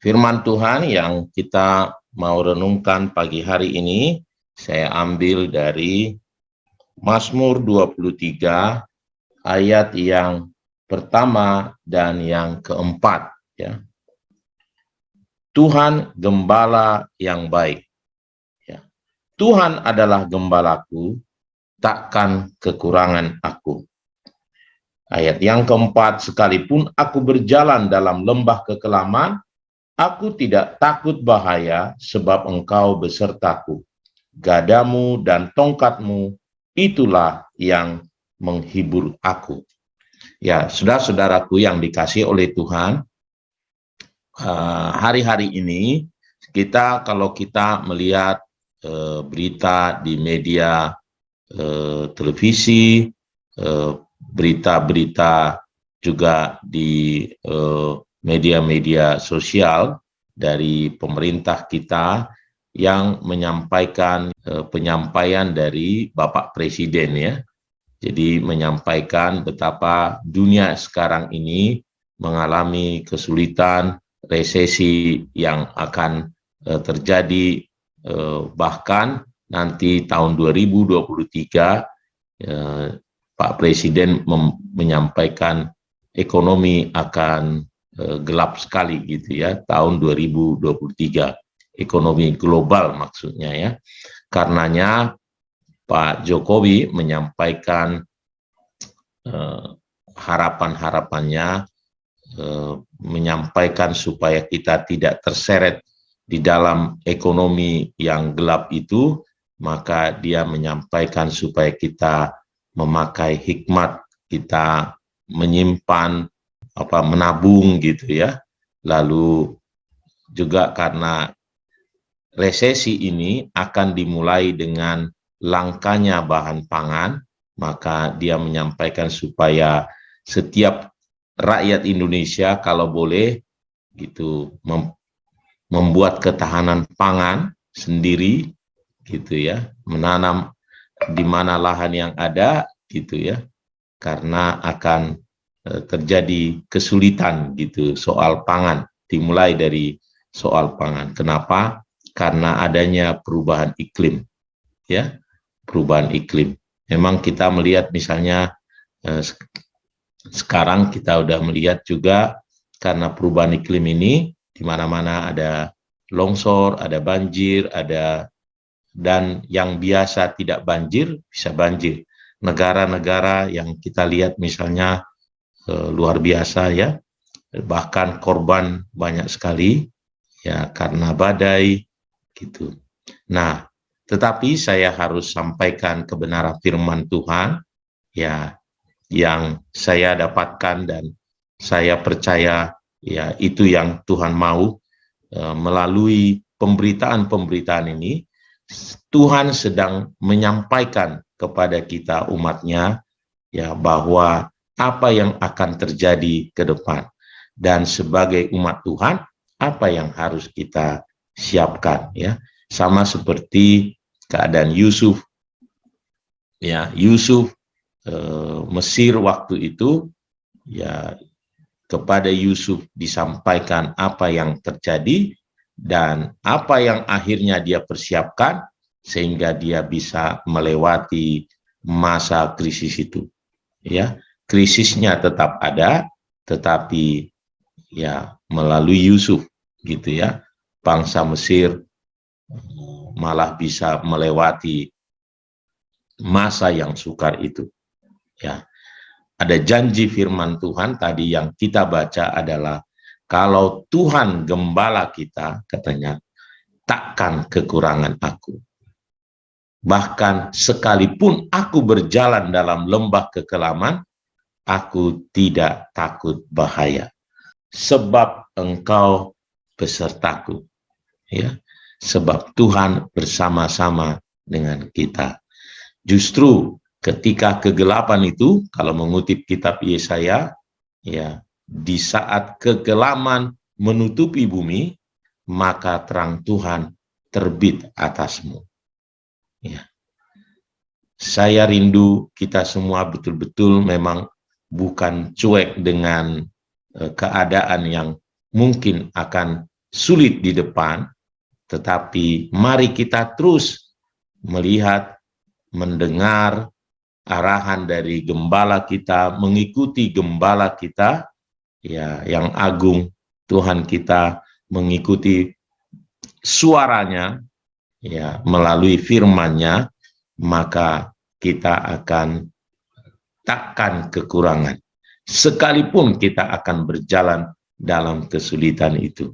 Firman Tuhan yang kita mau renungkan pagi hari ini, saya ambil dari Mazmur 23 ayat yang pertama dan yang keempat. Ya. Tuhan gembala yang baik. Ya. Tuhan adalah gembalaku, takkan kekurangan aku. Ayat yang keempat, sekalipun aku berjalan dalam lembah kekelaman, aku tidak takut bahaya, sebab engkau besertaku. Gadamu dan tongkatmu, itulah yang menghibur aku. Ya, saudara-saudaraku yang dikasihi oleh Tuhan, hari-hari ini kalau kita melihat berita di media televisi, berita-berita juga di media-media sosial dari pemerintah kita yang menyampaikan penyampaian dari Bapak Presiden, ya. Jadi menyampaikan betapa dunia sekarang ini mengalami kesulitan, resesi yang akan terjadi, bahkan nanti tahun 2023 Pak Presiden menyampaikan ekonomi akan gelap sekali gitu ya, tahun 2023, ekonomi global maksudnya ya. Karenanya Pak Jokowi menyampaikan harapan-harapannya, menyampaikan supaya kita tidak terseret di dalam ekonomi yang gelap itu, maka dia menyampaikan supaya kita memakai hikmat, kita menyimpan, menabung gitu ya. Lalu juga karena resesi ini akan dimulai dengan langkanya bahan pangan, maka dia menyampaikan supaya setiap rakyat Indonesia kalau boleh gitu membuat ketahanan pangan sendiri gitu ya, menanam di mana lahan yang ada gitu ya, karena akan terjadi kesulitan gitu soal pangan, dimulai dari soal pangan. Kenapa? Karena adanya perubahan iklim, ya, perubahan iklim. Memang kita melihat misalnya sekarang kita udah melihat juga karena perubahan iklim ini di mana-mana ada longsor, ada banjir, dan yang biasa tidak banjir bisa banjir. Negara-negara yang kita lihat misalnya luar biasa ya, bahkan korban banyak sekali ya karena badai gitu. Nah, tetapi saya harus sampaikan kebenaran firman Tuhan ya, yang saya dapatkan dan saya percaya ya itu yang Tuhan mau. Melalui pemberitaan-pemberitaan ini Tuhan sedang menyampaikan kepada kita umatnya ya, bahwa apa yang akan terjadi ke depan, dan sebagai umat Tuhan apa yang harus kita siapkan ya. Sama seperti keadaan Yusuf ya, Yusuf Mesir waktu itu ya, kepada Yusuf disampaikan apa yang terjadi dan apa yang akhirnya dia persiapkan sehingga dia bisa melewati masa krisis itu. Ya, krisisnya tetap ada, tetapi ya melalui Yusuf gitu ya, bangsa Mesir malah bisa melewati masa yang sukar itu. Ya. Ada janji firman Tuhan tadi yang kita baca adalah, kalau Tuhan gembala kita, katanya, takkan kekurangan aku. Bahkan sekalipun aku berjalan dalam lembah kekelaman, aku tidak takut bahaya, sebab engkau besertaku. Ya, sebab Tuhan bersama-sama dengan kita. Justru ketika kegelapan itu, kalau mengutip kitab Yesaya, ya, di saat kegelapan menutupi bumi, maka terang Tuhan terbit atasmu. Ya. Saya rindu kita semua betul-betul memang bukan cuek dengan keadaan yang mungkin akan sulit di depan, tetapi mari kita terus melihat, mendengar arahan dari gembala kita, mengikuti gembala kita, ya, yang agung, Tuhan kita, mengikuti suaranya, ya, melalui firman-Nya, maka kita akan takkan kekurangan. Sekalipun kita akan berjalan dalam kesulitan itu.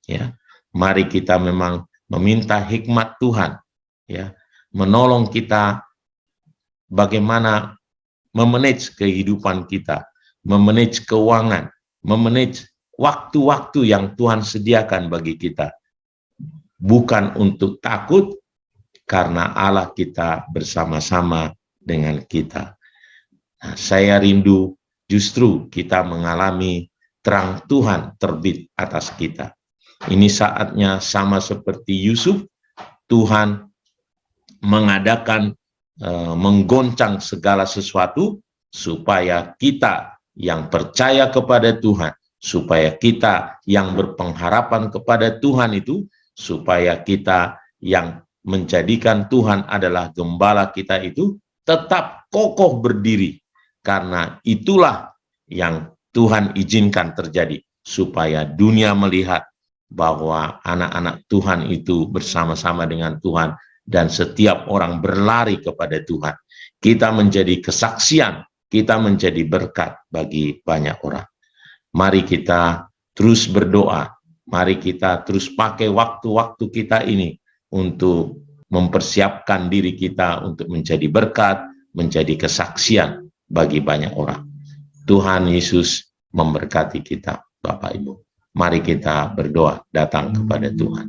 Ya, mari kita memang meminta hikmat Tuhan, ya, menolong kita bagaimana memanage kehidupan kita, memanage keuangan, memanage waktu-waktu yang Tuhan sediakan bagi kita. Bukan untuk takut, karena Allah kita bersama-sama dengan kita. Nah, saya rindu justru kita mengalami terang Tuhan terbit atas kita. Ini saatnya sama seperti Yusuf, Tuhan mengadakan, menggoncang segala sesuatu, supaya kita yang percaya kepada Tuhan, supaya kita yang berpengharapan kepada Tuhan itu, supaya kita yang menjadikan Tuhan adalah gembala kita itu, tetap kokoh berdiri. Karena itulah yang Tuhan izinkan terjadi, supaya dunia melihat bahwa anak-anak Tuhan itu bersama-sama dengan Tuhan, dan setiap orang berlari kepada Tuhan. Kita menjadi kesaksian, kita menjadi berkat bagi banyak orang. Mari kita terus berdoa, mari kita terus pakai waktu-waktu kita ini untuk mempersiapkan diri kita untuk menjadi berkat, menjadi kesaksian bagi banyak orang. Tuhan Yesus memberkati kita, Bapak Ibu. Mari kita berdoa, datang kepada Tuhan.